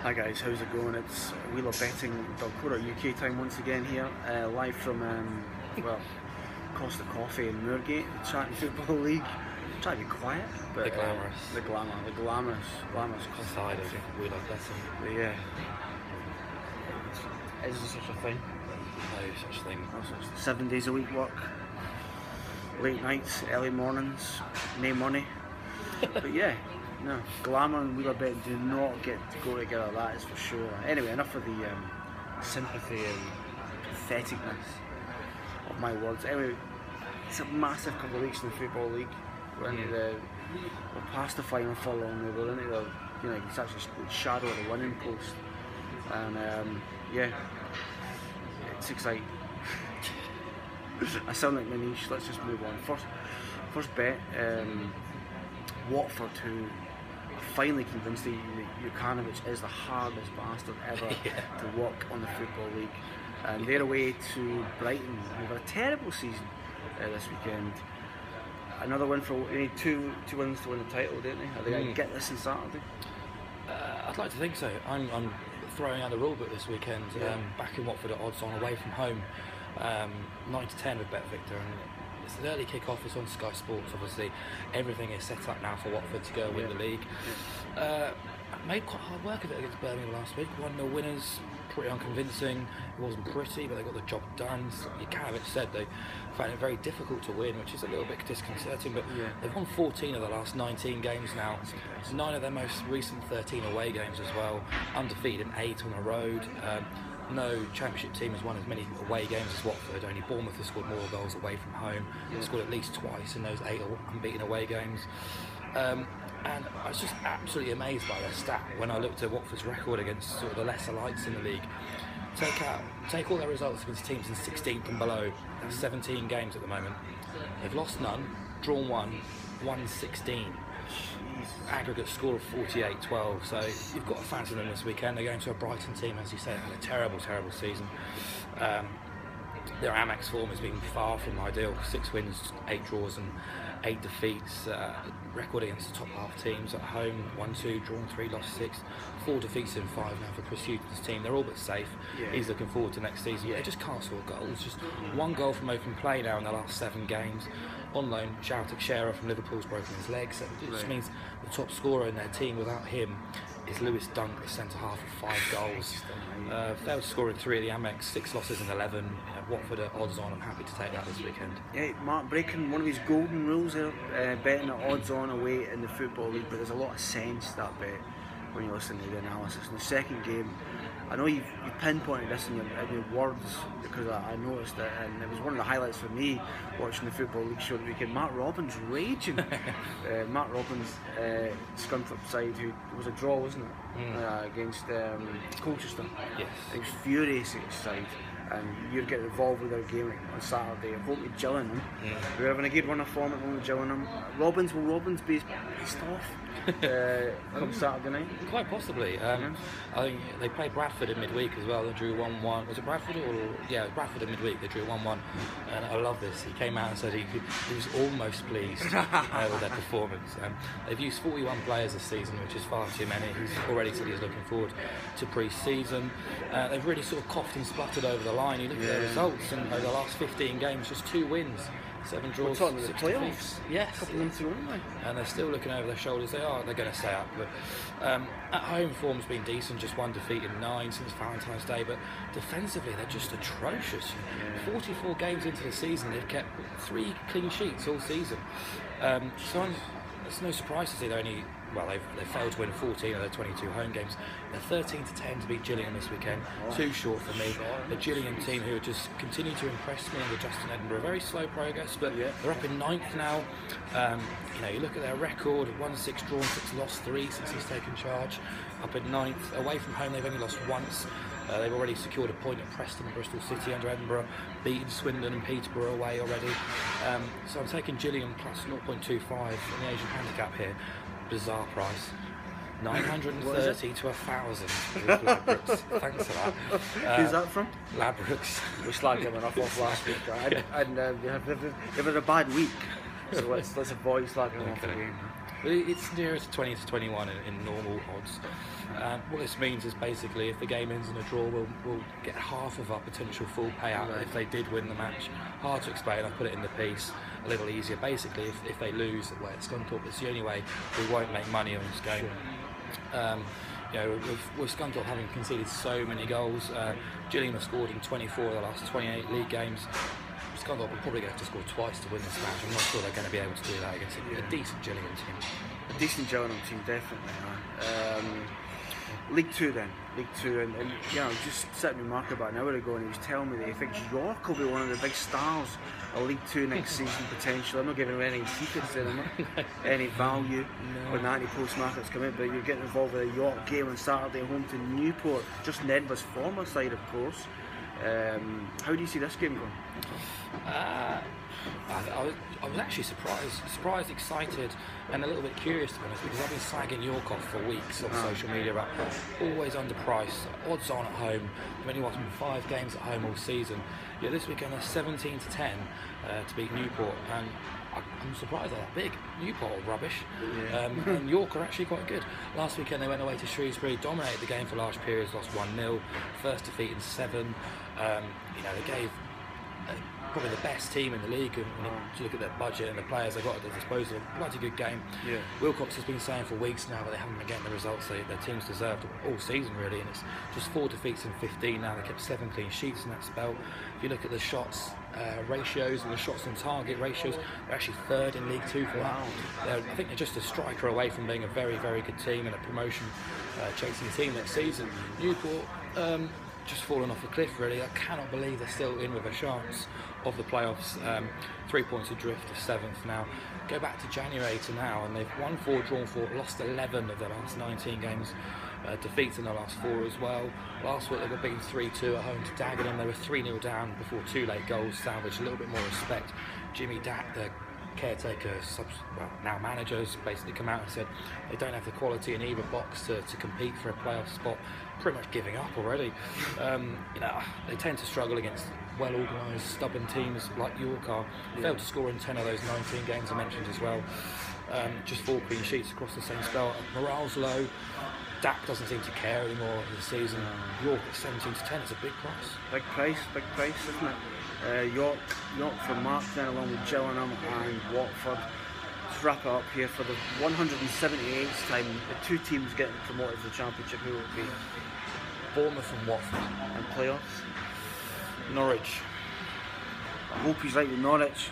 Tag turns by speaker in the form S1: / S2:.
S1: Hi guys, how's it going? It's Wheeler Betting.co.uk UK time once again here, live from Costa Coffee in Moorgate, chatting Football League. Trying to be quiet, but
S2: the glamorous,
S1: the glamorous Costa
S2: side
S1: Coffee.
S2: of Wheeler Betting.
S1: But yeah, is there such a thing?
S2: No such thing.
S1: 7 days a week work, late nights, early mornings, no money. But yeah. No, glamour and Wheeler Betting do not get to go together, that is for sure. Anyway, enough of the sympathy and patheticness of my words. Anyway, it's a massive couple of weeks in the Football League. We're past the final furlong, we're into the, it's actually shadow of the winning post. And yeah, it's exciting. I sound like Manish, let's just move on. First bet, Watford, who finally convinced you that Jukanovic is the hardest bastard ever to work on the Football League, and they're away to Brighton. They've had a terrible season this weekend. Another win for they need two wins to win the title, don't they? Are they going to get this on Saturday?
S2: I'd like to think so. I'm throwing out the rule book this weekend. Back in Watford at odds on away from home, 9-10 with Bet Victor, and it's an early kick-off. It's on Sky Sports. Obviously, everything is set up now for Watford to go win the league. Made quite hard work of it against Birmingham last week. 1-0 winners, pretty unconvincing. It wasn't pretty, but they got the job done. Jukanovic said they found it very difficult to win, which is a little bit disconcerting. But they've won 14 of the last 19 games now. 9 of their most recent 13 away games as well. Undefeated in 8 on the road. No Championship team has won as many away games as Watford. Only Bournemouth has scored more goals away from home. They've scored at least twice in those 8 unbeaten away games. And I was just absolutely amazed by their stat when I looked at Watford's record against sort of the lesser lights in the league. Take all their results against teams in 16th and below. That's 17 games at the moment. They've lost none, drawn 1, won 16. Aggregate score of 48-12, so you've got to fancy them this weekend. They're going to a Brighton team, as you say, had a terrible season. Their Amex form has been far from ideal. 6 wins, 8 draws and 8 defeats. Record against the top half teams at home, 1-2, drawn 3, lost 6. 4 defeats in 5 now for Chris Hughton's team. They're all but safe. He's looking forward to next season. They just can't score goals. Just 1 goal from open play now in the last 7 games. On loan, João Teixeira from Liverpool's broken his leg, so it just means the top scorer in their team without him is Lewis Dunk, the centre half, with 5 goals. Failed to score in 3 of the Amex, 6 losses in 11. Watford are odds on. I'm happy to take that this weekend. Yeah,
S1: Mark breaking one of his golden rules there, betting at odds on away in the Football League, but there's a lot of sense to that bet when you listen to the analysis. In the second game, I know you've pinpointed this in your words, because I noticed it, and it was one of the highlights for me watching the Football League show the weekend. Matt Robbins raging. Matt Robbins, Scunthorpe side, who was a draw, wasn't it, against Colchester.
S2: Yes.
S1: He was furious at his side, and you're getting involved with their game on Saturday. I hope you're Gillingham. We're having a good run of form at the moment, Gillingham. Will Robbins be pissed off come Saturday night?
S2: Quite possibly. I think they played Bradford in midweek as well. They drew 1-1. Was it Bradford Bradford in midweek. They drew 1-1, and I love this. He came out and said he was almost pleased with their performance. They've used 41 players this season, which is far too many. He's already said he's looking forward to pre-season. They've really sort of coughed and spluttered over the line. You look at their results, and over the last 15 games, just 2 wins. 7 draws, 6 defeats. Yes, and they're still looking over their shoulders. They're going to stay up, but at home form's been decent. Just 1 defeat in 9 since Valentine's Day, but defensively they're just atrocious. 44 games into the season, they've kept 3 clean sheets all season. So it's no surprise to see they've failed to win 14 of their 22 home games. They're 13-10 to beat Gillingham this weekend. Too short for me. The Gillingham team, who are just continue to impress me under Justin Edinburgh. Very slow progress, but they're up in 9th now. You look at their record: 1-6 drawn, 6 lost, 3 since he's taken charge. Up in 9th. Away from home, they've only lost once. They've already secured a point at Preston and Bristol City under Edinburgh, beaten Swindon and Peterborough away already. So I'm taking Gillingham plus 0.25 in the Asian handicap here. Bizarre price. 930 to 1,000 with Ladbrokes. Thanks for that.
S1: Who's that from?
S2: Ladbrokes.
S1: We slagged him enough off last week, and they've had a bad week, so let's avoid slagging him off again.
S2: It's nearer to 20 to 21 in normal odds. And what this means is basically if the game ends in a draw, we'll get half of our potential full payout if they did win the match. Hard to explain, I've put it in the piece, a little easier. Basically, if they lose at West Scunthorpe, it's the only way we won't make money on this game. You know, with Scunthorpe having conceded so many goals, Gillingham have scored in 24 of the last 28 league games. Scunthorpe will probably have to score twice to win this match. I'm not sure they're going to be able to do that against a decent Gillingham team.
S1: A decent Gillingham team, definitely. League Two then, League Two, and you know, just sat with Mark about an hour ago, and he was telling me that he thinks York will be one of the big stars of League Two next season potentially. I'm not giving away any secrets anymore, any value when the anti-post markets come in, but you're getting involved with a York game on Saturday home to Newport, just Nedba's former side, of course. How do you see this game going?
S2: I was actually surprised, excited, and a little bit curious to be honest, because I've been slagging York off for weeks on social media about always underpriced, odds on at home. I've only watched 5 games at home all season. Yeah, this weekend they're 17 to 10 to beat Newport, and I'm surprised they're that big. Newport are rubbish, and York are actually quite good. Last weekend they went away to Shrewsbury, dominated the game for large periods, lost 1-0, first defeat in 7. You know, they gave probably the best team in the league, and when you look at their budget and the players they got at their disposal, bloody good game. Wilcox has been saying for weeks now that they haven't been getting the results their teams deserved all season really, and it's just 4 defeats in 15 now. They kept 7 clean sheets in that spell. If you look at the shots ratios and the shots on target ratios, they're actually 3rd in League Two for that. I think they're just a striker away from being a very, very good team and a promotion chasing team next season. Newport just fallen off a cliff really. I cannot believe they're still in with a chance of the playoffs. 3 points adrift of 7th now. Go back to January to now, and they've won 4, drawn 4, lost 11 of their last 19 games. Defeats in the last 4 as well. Last week they got beaten 3-2 at home to Dagenham. They were 3-0 down before 2 late goals, salvaged a little bit more respect. Jimmy Dack, the caretaker, now managers, basically come out and said they don't have the quality in either box to compete for a playoff spot. Pretty much giving up already. You know, they tend to struggle against well-organised, stubborn teams like York are. Failed to score in 10 of those 19 games I mentioned as well. Just 4 clean sheets across the same spell. Morale's low. Dack doesn't seem to care anymore this season. York at 17 to 10 is a big price.
S1: Big price, isn't it? York for Mark then, along with Gillingham and Watford. Let's wrap it up here for the 178th time. The 2 teams getting promoted to the Championship. Who will it be?
S2: Bournemouth and Watford.
S1: And playoffs?
S2: Norwich.
S1: I hope he's right with Norwich.